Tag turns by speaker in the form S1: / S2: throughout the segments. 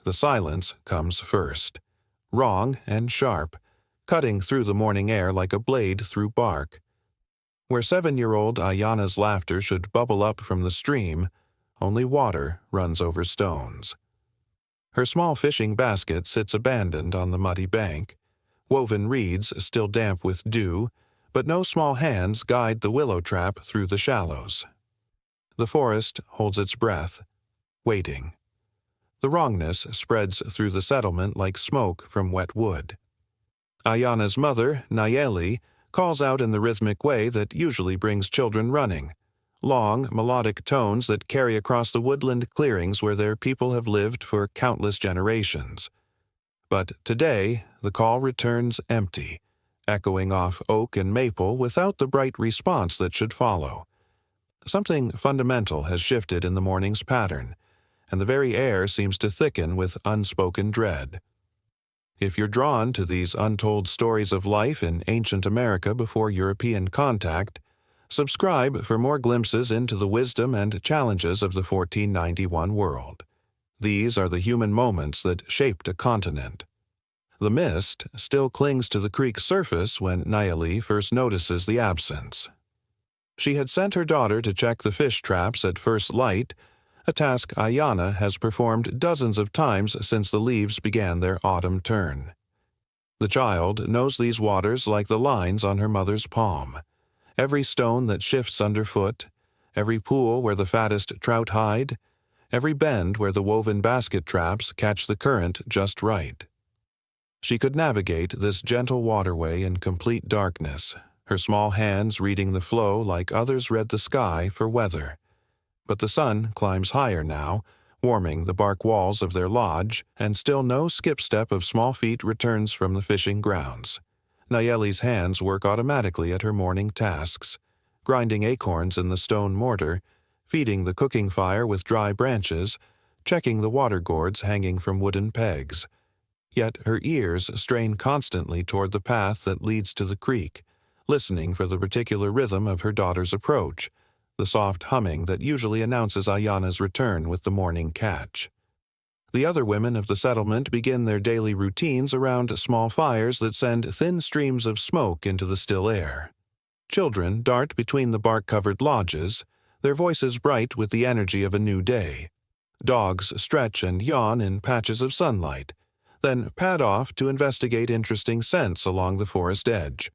S1: The silence comes first, wrong and sharp, cutting through the morning air like a blade through bark. Where 7-year-old Aiyana's laughter should bubble up from the stream, only water runs over stones. Her small fishing basket sits abandoned on the muddy bank, woven reeds still damp with dew, but no small hands guide the willow trap through the shallows. The forest holds its breath, waiting. The wrongness spreads through the settlement like smoke from wet wood. Aiyana's mother, Nayeli, calls out in the rhythmic way that usually brings children running, long, melodic tones that carry across the woodland clearings where their people have lived for countless generations. But today, the call returns empty, echoing off oak and maple without the bright response that should follow. Something fundamental has shifted in the morning's pattern, and the very air seems to thicken with unspoken dread. If you're drawn to these untold stories of life in ancient America before European contact, subscribe for more glimpses into the wisdom and challenges of the 1491 world. These are the human moments that shaped a continent. The mist still clings to the creek's surface when Nayeli first notices the absence. She had sent her daughter to check the fish traps at first light, a task Aiyana has performed dozens of times since the leaves began their autumn turn. The child knows these waters like the lines on her mother's palm. Every stone that shifts underfoot, every pool where the fattest trout hide, every bend where the woven basket traps catch the current just right. She could navigate this gentle waterway in complete darkness, her small hands reading the flow like others read the sky for weather. But the sun climbs higher now, warming the bark walls of their lodge, and still no skip-step of small feet returns from the fishing grounds. Nayeli's hands work automatically at her morning tasks, grinding acorns in the stone mortar, feeding the cooking fire with dry branches, checking the water gourds hanging from wooden pegs. Yet her ears strain constantly toward the path that leads to the creek, listening for the particular rhythm of her daughter's approach, the soft humming that usually announces Aiyana's return with the morning catch. The other women of the settlement begin their daily routines around small fires that send thin streams of smoke into the still air. Children dart between the bark-covered lodges, their voices bright with the energy of a new day. Dogs stretch and yawn in patches of sunlight, then pad off to investigate interesting scents along the forest edge.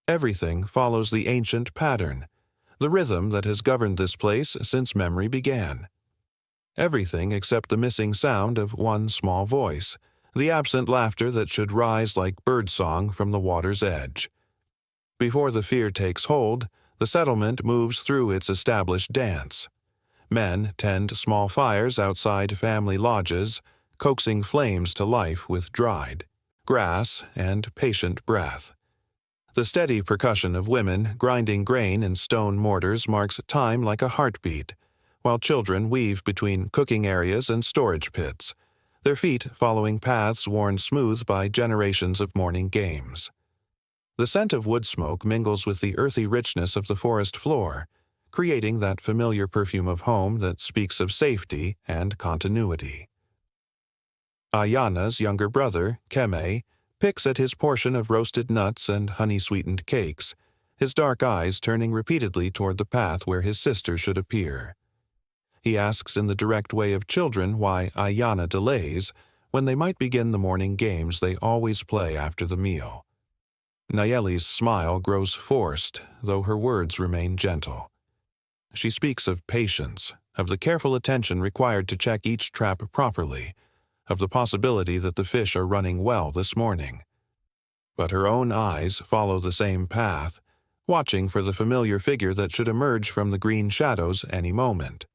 S1: Everything follows the ancient pattern, the rhythm that has governed this place since memory began. Everything except the missing sound of one small voice, the absent laughter that should rise like birdsong from the water's edge. Before the fear takes hold, the settlement moves through its established dance. Men tend small fires outside family lodges, coaxing flames to life with dried grass and patient breath. The steady percussion of women grinding grain in stone mortars marks time like a heartbeat, while children weave between cooking areas and storage pits, their feet following paths worn smooth by generations of morning games. The scent of wood smoke mingles with the earthy richness of the forest floor, creating that familiar perfume of home that speaks of safety and continuity. Aiyana's younger brother, Keme, picks at his portion of roasted nuts and honey-sweetened cakes, his dark eyes turning repeatedly toward the path where his sister should appear. He asks in the direct way of children why Aiyana delays when they might begin the morning games they always play after the meal. Nayeli's smile grows forced, though her words remain gentle. She speaks of patience, of the careful attention required to check each trap properly, of the possibility that the fish are running well this morning. But her own eyes follow the same path, watching for the familiar figure that should emerge from the green shadows any moment.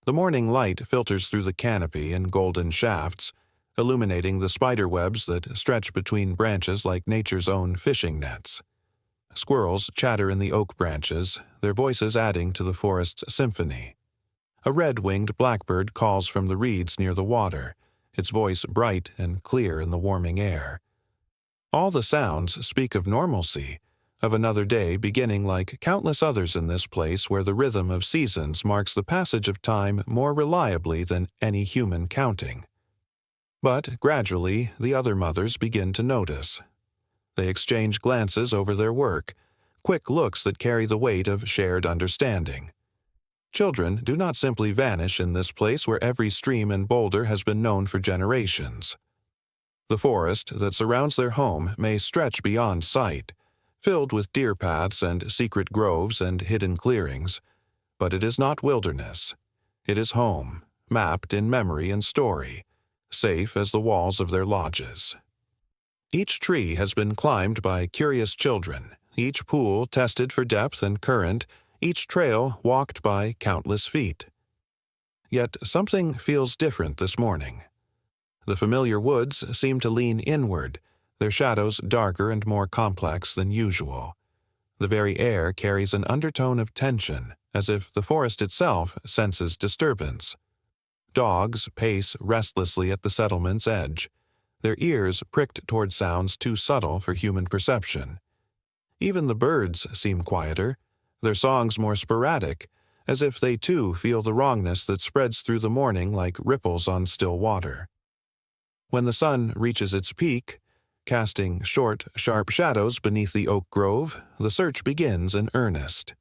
S1: The morning light filters through the canopy in golden shafts, illuminating the spider webs that stretch between branches like nature's own fishing nets. Squirrels chatter in the oak branches, their voices adding to the forest's symphony. A red-winged blackbird calls from the reeds near the water, its voice bright and clear in the warming air. All the sounds speak of normalcy, of another day beginning like countless others in this place where the rhythm of seasons marks the passage of time more reliably than any human counting. But gradually, the other mothers begin to notice. They exchange glances over their work, quick looks that carry the weight of shared understanding. Children do not simply vanish in this place where every stream and boulder has been known for generations. The forest that surrounds their home may stretch beyond sight, filled with deer paths and secret groves and hidden clearings, but it is not wilderness. It is home, mapped in memory and story, safe as the walls of their lodges. Each tree has been climbed by curious children, each pool tested for depth and current, each trail walked by countless feet. Yet something feels different this morning. The familiar woods seem to lean inward, their shadows darker and more complex than usual. The very air carries an undertone of tension, as if the forest itself senses disturbance. Dogs pace restlessly at the settlement's edge, their ears pricked toward sounds too subtle for human perception. Even the birds seem quieter, their songs more sporadic, as if they too feel the wrongness that spreads through the morning like ripples on still water. When the sun reaches its peak, casting short, sharp shadows beneath the oak grove, the search begins in earnest.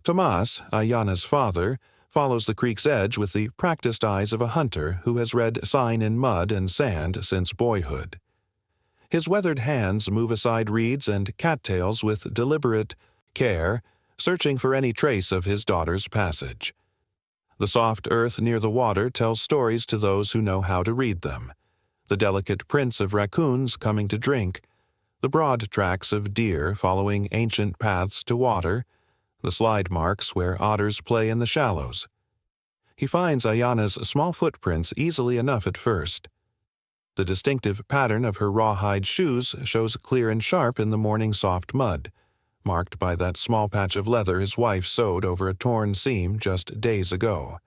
S1: Tomas, Aiyana's father, follows the creek's edge with the practiced eyes of a hunter who has read sign in mud and sand since boyhood. His weathered hands move aside reeds and cattails with deliberate care, searching for any trace of his daughter's passage. The soft earth near the water tells stories to those who know how to read them. The delicate prints of raccoons coming to drink, the broad tracks of deer following ancient paths to water, the slide marks where otters play in the shallows. He finds Aiyana's small footprints easily enough at first. The distinctive pattern of her rawhide shoes shows clear and sharp in the morning soft mud, marked by that small patch of leather his wife sewed over a torn seam just days ago.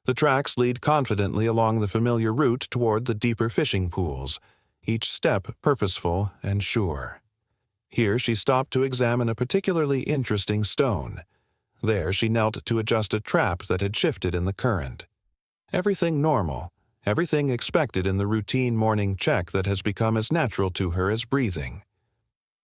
S1: The tracks lead confidently along the familiar route toward the deeper fishing pools, each step purposeful and sure. Here she stopped to examine a particularly interesting stone. There she knelt to adjust a trap that had shifted in the current. Everything normal, everything expected in the routine morning check that has become as natural to her as breathing.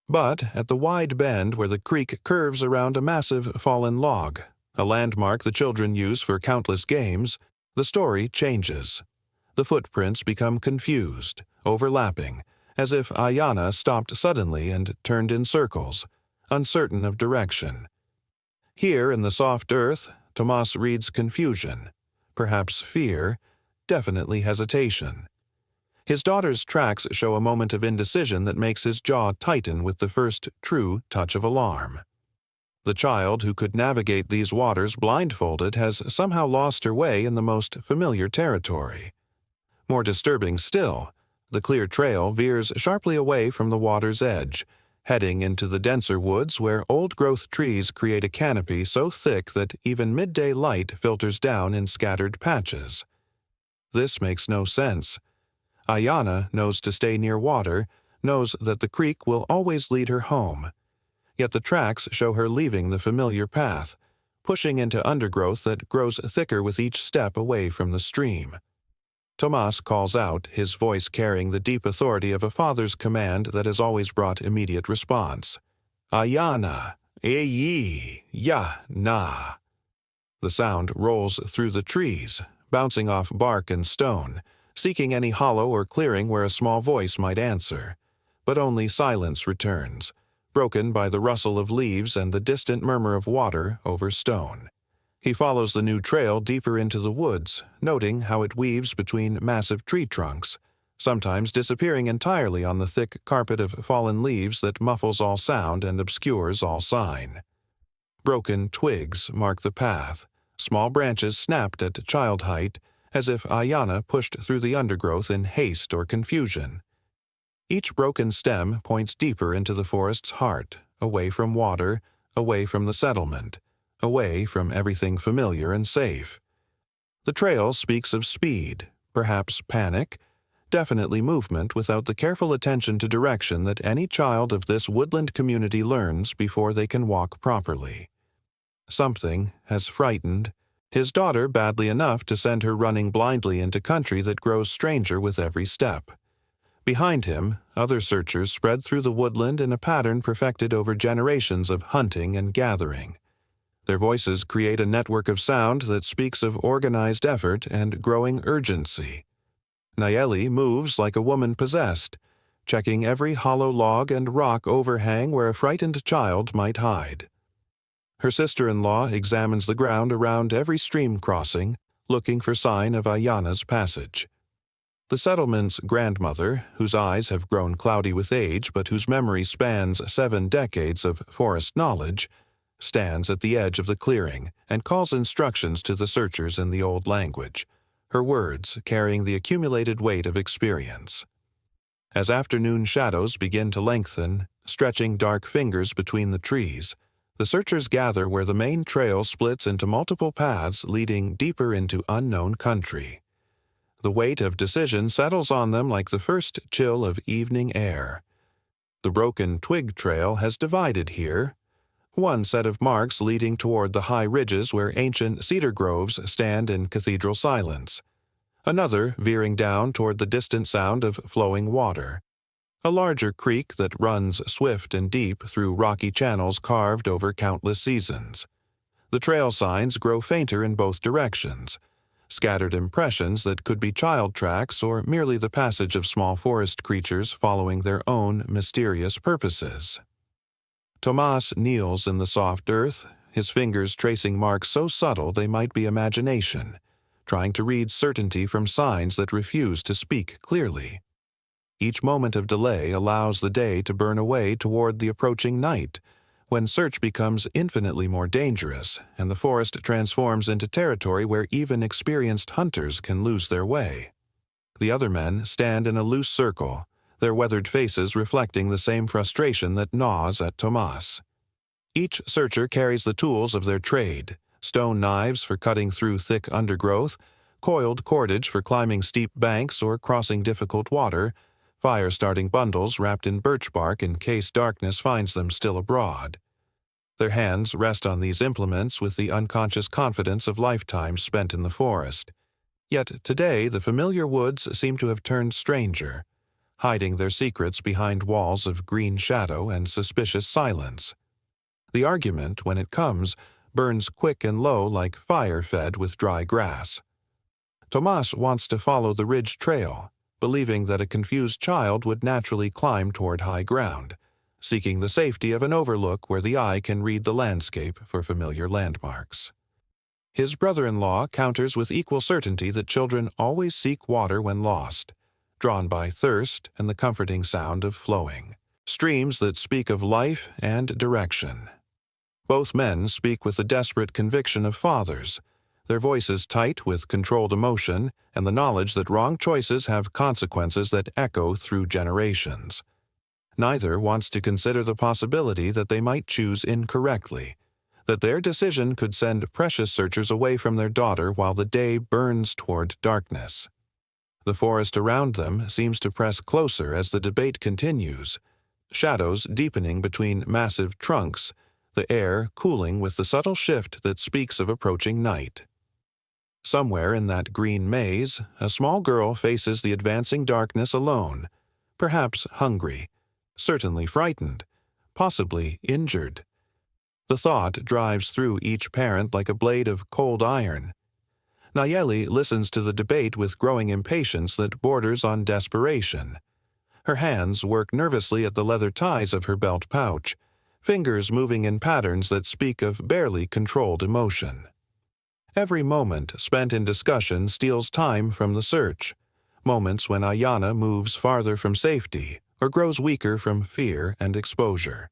S1: But at the wide bend where the creek curves around a massive fallen log, a landmark the children use for countless games, the story changes. The footprints become confused, overlapping, as if Aiyana stopped suddenly and turned in circles, uncertain of direction. Here in the soft earth, Tomas reads confusion, perhaps fear, definitely hesitation. His daughter's tracks show a moment of indecision that makes his jaw tighten with the first true touch of alarm. The child who could navigate these waters blindfolded has somehow lost her way in the most familiar territory. More disturbing still, the clear trail veers sharply away from the water's edge, heading into the denser woods where old-growth trees create a canopy so thick that even midday light filters down in scattered patches. This makes no sense. Aiyana knows to stay near water, knows that the creek will always lead her home. Yet the tracks show her leaving the familiar path, pushing into undergrowth that grows thicker with each step away from the stream. Tomas calls out, his voice carrying the deep authority of a father's command that has always brought immediate response. Aiyana, ya-na. The sound rolls through the trees, bouncing off bark and stone, seeking any hollow or clearing where a small voice might answer. But only silence returns, broken by the rustle of leaves and the distant murmur of water over stone. He follows the new trail deeper into the woods, noting how it weaves between massive tree trunks, sometimes disappearing entirely on the thick carpet of fallen leaves that muffles all sound and obscures all sign. Broken twigs mark the path, small branches snapped at child height, as if Aiyana pushed through the undergrowth in haste or confusion. Each broken stem points deeper into the forest's heart, away from water, away from the settlement, away from everything familiar and safe. The trail speaks of speed, perhaps panic, definitely movement without the careful attention to direction that any child of this woodland community learns before they can walk properly. Something has frightened, his daughter badly enough to send her running blindly into country that grows stranger with every step. Behind him, other searchers spread through the woodland in a pattern perfected over generations of hunting and gathering. Their voices create a network of sound that speaks of organized effort and growing urgency. Nayeli moves like a woman possessed, checking every hollow log and rock overhang where a frightened child might hide. Her sister-in-law examines the ground around every stream crossing, looking for sign of Aiyana's passage. The settlement's grandmother, whose eyes have grown cloudy with age but whose memory spans 7 decades of forest knowledge, stands at the edge of the clearing and calls instructions to the searchers in the old language, her words carrying the accumulated weight of experience. As afternoon shadows begin to lengthen, stretching dark fingers between the trees, the searchers gather where the main trail splits into multiple paths leading deeper into unknown country. The weight of decision settles on them like the first chill of evening air. The broken twig trail has divided here, one set of marks leading toward the high ridges where ancient cedar groves stand in cathedral silence, another veering down toward the distant sound of flowing water, a larger creek that runs swift and deep through rocky channels carved over countless seasons. The trail signs grow fainter in both directions, scattered impressions that could be child tracks or merely the passage of small forest creatures following their own mysterious purposes. Tomas kneels in the soft earth, his fingers tracing marks so subtle they might be imagination, trying to read certainty from signs that refuse to speak clearly. Each moment of delay allows the day to burn away toward the approaching night, when search becomes infinitely more dangerous and the forest transforms into territory where even experienced hunters can lose their way. The other men stand in a loose circle, their weathered faces reflecting the same frustration that gnaws at Tomas. Each searcher carries the tools of their trade, stone knives for cutting through thick undergrowth, coiled cordage for climbing steep banks or crossing difficult water, fire-starting bundles wrapped in birch bark in case darkness finds them still abroad. Their hands rest on these implements with the unconscious confidence of lifetimes spent in the forest. Yet today the familiar woods seem to have turned stranger, hiding their secrets behind walls of green shadow and suspicious silence. The argument, when it comes, burns quick and low like fire fed with dry grass. Tomas wants to follow the ridge trail, believing that a confused child would naturally climb toward high ground, seeking the safety of an overlook where the eye can read the landscape for familiar landmarks. His brother-in-law counters with equal certainty that children always seek water when lost, drawn by thirst and the comforting sound of flowing, streams that speak of life and direction. Both men speak with the desperate conviction of fathers, their voices tight with controlled emotion and the knowledge that wrong choices have consequences that echo through generations. Neither wants to consider the possibility that they might choose incorrectly, that their decision could send precious searchers away from their daughter while the day burns toward darkness. The forest around them seems to press closer as the debate continues, shadows deepening between massive trunks, the air cooling with the subtle shift that speaks of approaching night. Somewhere in that green maze, a small girl faces the advancing darkness alone, perhaps hungry, certainly frightened, possibly injured. The thought drives through each parent like a blade of cold iron. Nayeli listens to the debate with growing impatience that borders on desperation. Her hands work nervously at the leather ties of her belt pouch, fingers moving in patterns that speak of barely controlled emotion. Every moment spent in discussion steals time from the search, moments when Aiyana moves farther from safety or grows weaker from fear and exposure.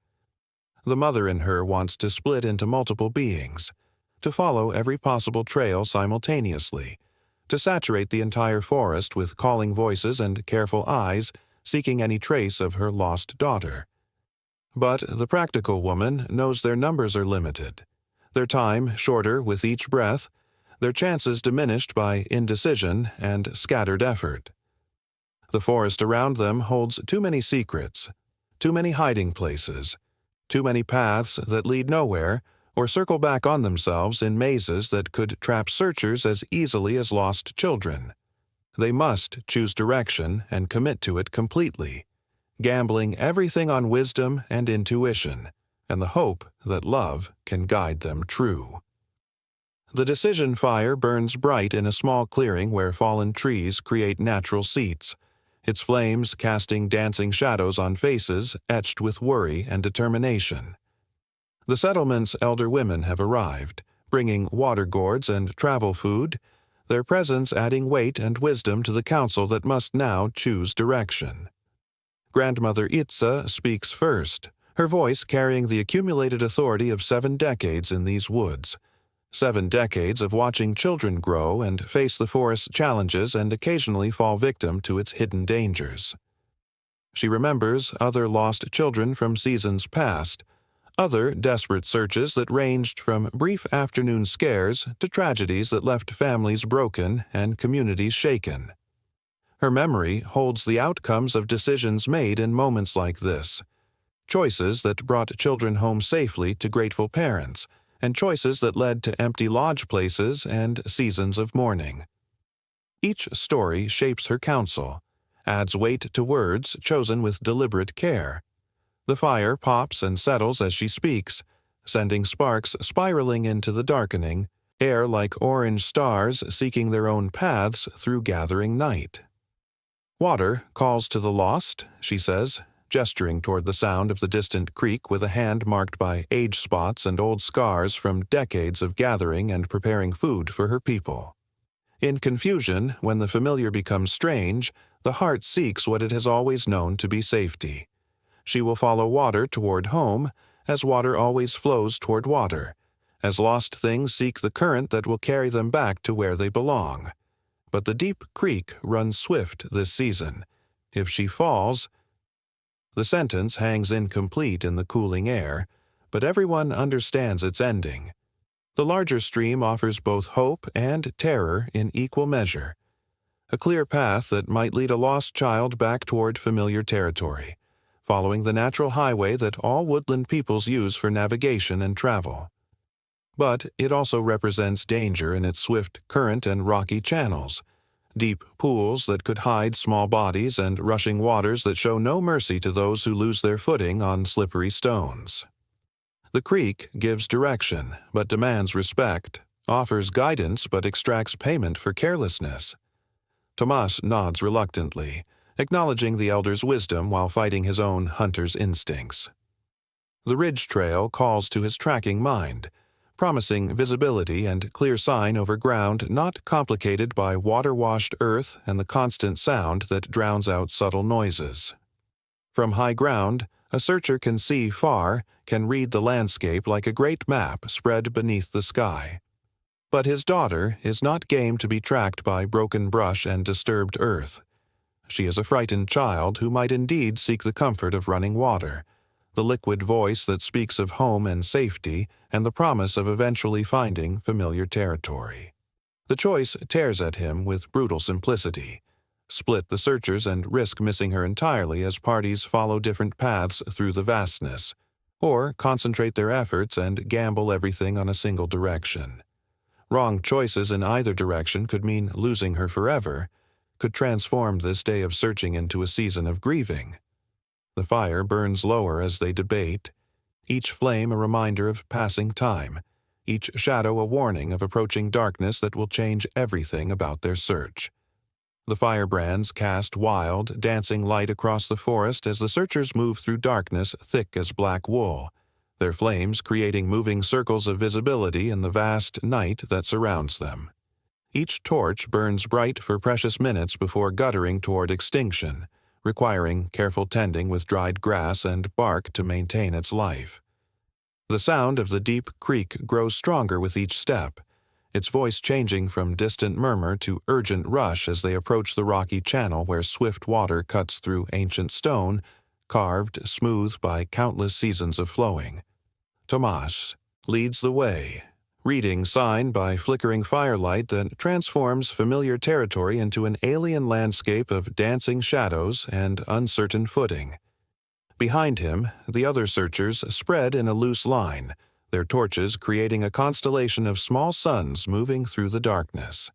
S1: The mother in her wants to split into multiple beings, to follow every possible trail simultaneously, to saturate the entire forest with calling voices and careful eyes seeking any trace of her lost daughter. But the practical woman knows their numbers are limited, their time shorter with each breath, their chances diminished by indecision and scattered effort. The forest around them holds too many secrets, too many hiding places, too many paths that lead nowhere, or circle back on themselves in mazes that could trap searchers as easily as lost children. They must choose direction and commit to it completely, gambling everything on wisdom and intuition, and the hope that love can guide them true. The decision fire burns bright in a small clearing where fallen trees create natural seats, its flames casting dancing shadows on faces etched with worry and determination. The settlement's elder women have arrived, bringing water gourds and travel food, their presence adding weight and wisdom to the council that must now choose direction. Grandmother Itza speaks first, her voice carrying the accumulated authority of 7 decades in these woods. 7 decades of watching children grow and face the forest's challenges and occasionally fall victim to its hidden dangers. She remembers other lost children from seasons past, other desperate searches that ranged from brief afternoon scares to tragedies that left families broken and communities shaken. Her memory holds the outcomes of decisions made in moments like this, choices that brought children home safely to grateful parents, and choices that led to empty lodge places and seasons of mourning. Each story shapes her counsel, adds weight to words chosen with deliberate care. The fire pops and settles as she speaks, sending sparks spiraling into the darkening air like orange stars seeking their own paths through gathering night. "Water calls to the lost," she says, gesturing toward the sound of the distant creek with a hand marked by age spots and old scars from decades of gathering and preparing food for her people. In confusion, when the familiar becomes strange, the heart seeks what it has always known to be safety. She will follow water toward home, as water always flows toward water, as lost things seek the current that will carry them back to where they belong. But the deep creek runs swift this season. If she falls... The sentence hangs incomplete in the cooling air, but everyone understands its ending. The larger stream offers both hope and terror in equal measure. A clear path that might lead a lost child back toward familiar territory, following the natural highway that all woodland peoples use for navigation and travel. But it also represents danger in its swift current and rocky channels, deep pools that could hide small bodies and rushing waters that show no mercy to those who lose their footing on slippery stones. The creek gives direction but demands respect, offers guidance but extracts payment for carelessness. Tomas nods reluctantly, acknowledging the elder's wisdom while fighting his own hunter's instincts. The ridge trail calls to his tracking mind, promising visibility and clear sign over ground not complicated by water-washed earth and the constant sound that drowns out subtle noises. From high ground, a searcher can see far, can read the landscape like a great map spread beneath the sky. But his daughter is not game to be tracked by broken brush and disturbed earth. She is a frightened child who might indeed seek the comfort of running water, the liquid voice that speaks of home and safety, and the promise of eventually finding familiar territory. The choice tears at him with brutal simplicity. Split the searchers and risk missing her entirely as parties follow different paths through the vastness, or concentrate their efforts and gamble everything on a single direction. Wrong choices in either direction could mean losing her forever, could transform this day of searching into a season of grieving. The fire burns lower as they debate, each flame a reminder of passing time, each shadow a warning of approaching darkness that will change everything about their search. The firebrands cast wild, dancing light across the forest as the searchers move through darkness thick as black wool, their flames creating moving circles of visibility in the vast night that surrounds them. Each torch burns bright for precious minutes before guttering toward extinction, requiring careful tending with dried grass and bark to maintain its life. The sound of the deep creek grows stronger with each step, its voice changing from distant murmur to urgent rush as they approach the rocky channel where swift water cuts through ancient stone, carved smooth by countless seasons of flowing. Tomas leads the way, reading sign by flickering firelight that transforms familiar territory into an alien landscape of dancing shadows and uncertain footing. Behind him, the other searchers spread in a loose line, their torches creating a constellation of small suns moving through the darkness.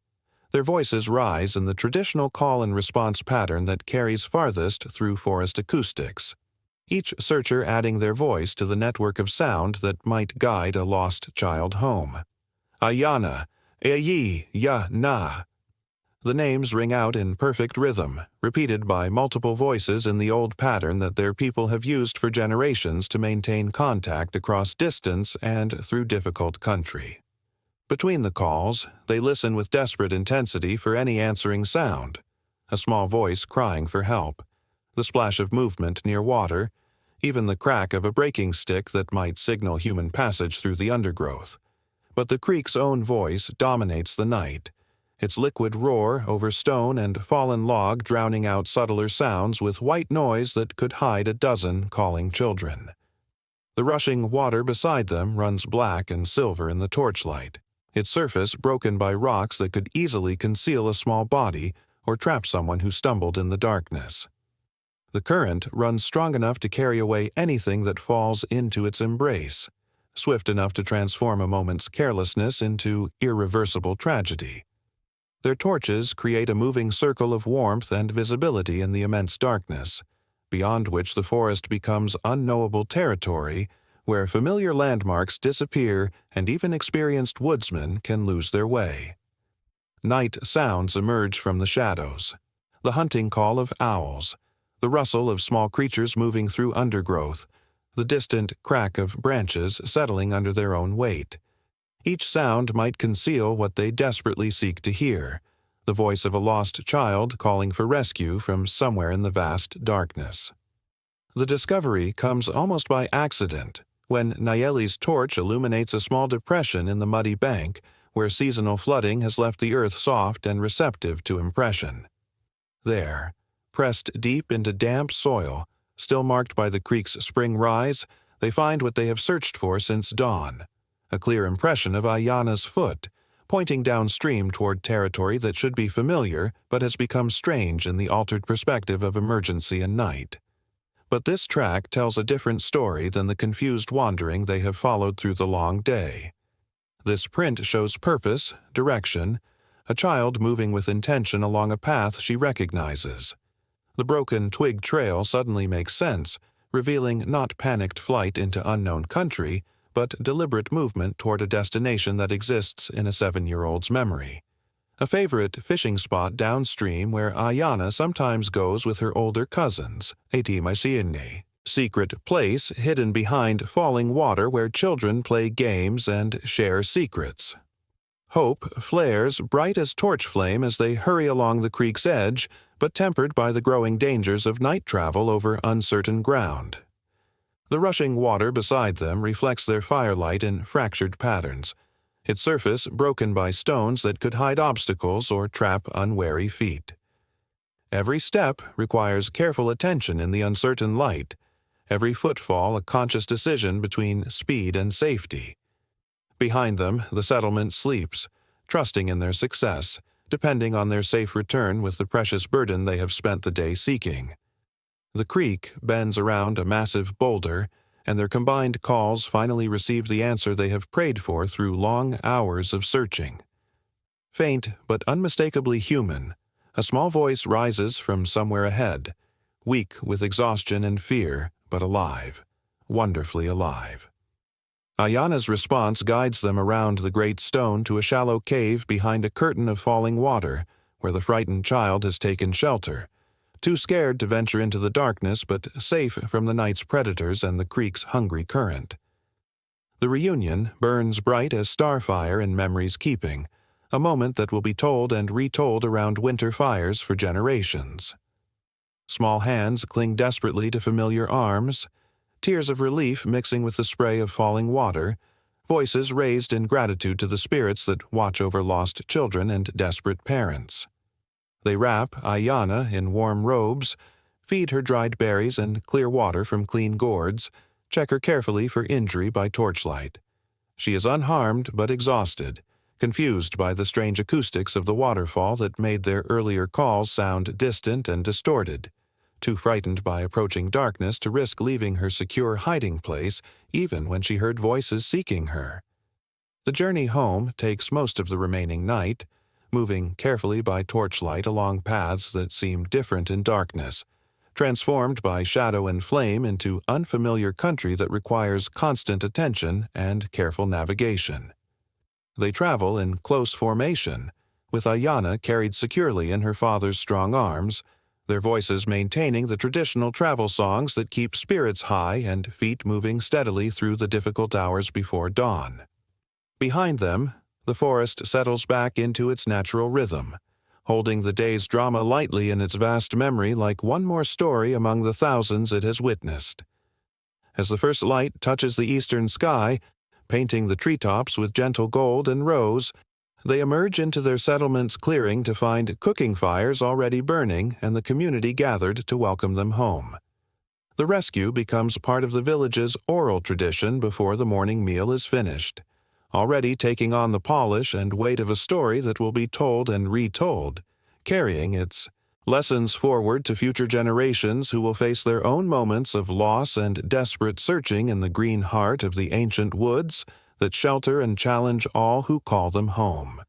S1: Their voices rise in the traditional call-and-response pattern that carries farthest through forest acoustics, each searcher adding their voice to the network of sound that might guide a lost child home. Aiyana, Aiyana. The names ring out in perfect rhythm, repeated by multiple voices in the old pattern that their people have used for generations to maintain contact across distance and through difficult country. Between the calls, they listen with desperate intensity for any answering sound, a small voice crying for help, the splash of movement near water, even the crack of a breaking stick that might signal human passage through the undergrowth. But the creek's own voice dominates the night, its liquid roar over stone and fallen log drowning out subtler sounds with white noise that could hide a dozen calling children. The rushing water beside them runs black and silver in the torchlight, its surface broken by rocks that could easily conceal a small body or trap someone who stumbled in the darkness. The current runs strong enough to carry away anything that falls into its embrace, swift enough to transform a moment's carelessness into irreversible tragedy. Their torches create a moving circle of warmth and visibility in the immense darkness, beyond which the forest becomes unknowable territory where familiar landmarks disappear and even experienced woodsmen can lose their way. Night sounds emerge from the shadows, the hunting call of owls, the rustle of small creatures moving through undergrowth, the distant crack of branches settling under their own weight. Each sound might conceal what they desperately seek to hear, the voice of a lost child calling for rescue from somewhere in the vast darkness. The discovery comes almost by accident when Nayeli's torch illuminates a small depression in the muddy bank where seasonal flooding has left the earth soft and receptive to impression. There, pressed deep into damp soil, still marked by the creek's spring rise, they find what they have searched for since dawn, a clear impression of Aiyana's foot, pointing downstream toward territory that should be familiar but has become strange in the altered perspective of emergency and night. But this track tells a different story than the confused wandering they have followed through the long day. This print shows purpose, direction, a child moving with intention along a path she recognizes. The broken twig trail suddenly makes sense, revealing not panicked flight into unknown country, but deliberate movement toward a destination that exists in a 7-year-old's memory. A favorite fishing spot downstream where Aiyana sometimes goes with her older cousins, Aiyana. Secret place hidden behind falling water where children play games and share secrets. Hope flares bright as torch flame as they hurry along the creek's edge, but tempered by the growing dangers of night travel over uncertain ground. The rushing water beside them reflects their firelight in fractured patterns, its surface broken by stones that could hide obstacles or trap unwary feet. Every step requires careful attention in the uncertain light, every footfall a conscious decision between speed and safety. Behind them, the settlement sleeps, trusting in their success, depending on their safe return with the precious burden they have spent the day seeking. The creek bends around a massive boulder, and their combined calls finally receive the answer they have prayed for through long hours of searching. Faint but unmistakably human, a small voice rises from somewhere ahead, weak with exhaustion and fear, but alive, wonderfully alive. Aiyana's response guides them around the great stone to a shallow cave behind a curtain of falling water, where the frightened child has taken shelter, too scared to venture into the darkness but safe from the night's predators and the creek's hungry current. The reunion burns bright as starfire in memory's keeping, a moment that will be told and retold around winter fires for generations. Small hands cling desperately to familiar arms, tears of relief mixing with the spray of falling water, voices raised in gratitude to the spirits that watch over lost children and desperate parents. They wrap Aiyana in warm robes, feed her dried berries and clear water from clean gourds, check her carefully for injury by torchlight. She is unharmed but exhausted, confused by the strange acoustics of the waterfall that made their earlier calls sound distant and distorted, too frightened by approaching darkness to risk leaving her secure hiding place even when she heard voices seeking her. The journey home takes most of the remaining night, moving carefully by torchlight along paths that seem different in darkness, transformed by shadow and flame into unfamiliar country that requires constant attention and careful navigation. They travel in close formation, with Aiyana carried securely in her father's strong arms, their voices maintaining the traditional travel songs that keep spirits high and feet moving steadily through the difficult hours before dawn. Behind them, the forest settles back into its natural rhythm, holding the day's drama lightly in its vast memory like one more story among the thousands it has witnessed. As the first light touches the eastern sky, painting the treetops with gentle gold and rose, they emerge into their settlement's clearing to find cooking fires already burning and the community gathered to welcome them home. The rescue becomes part of the village's oral tradition before the morning meal is finished, already taking on the polish and weight of a story that will be told and retold, carrying its lessons forward to future generations who will face their own moments of loss and desperate searching in the green heart of the ancient woods that shelter and challenge all who call them home.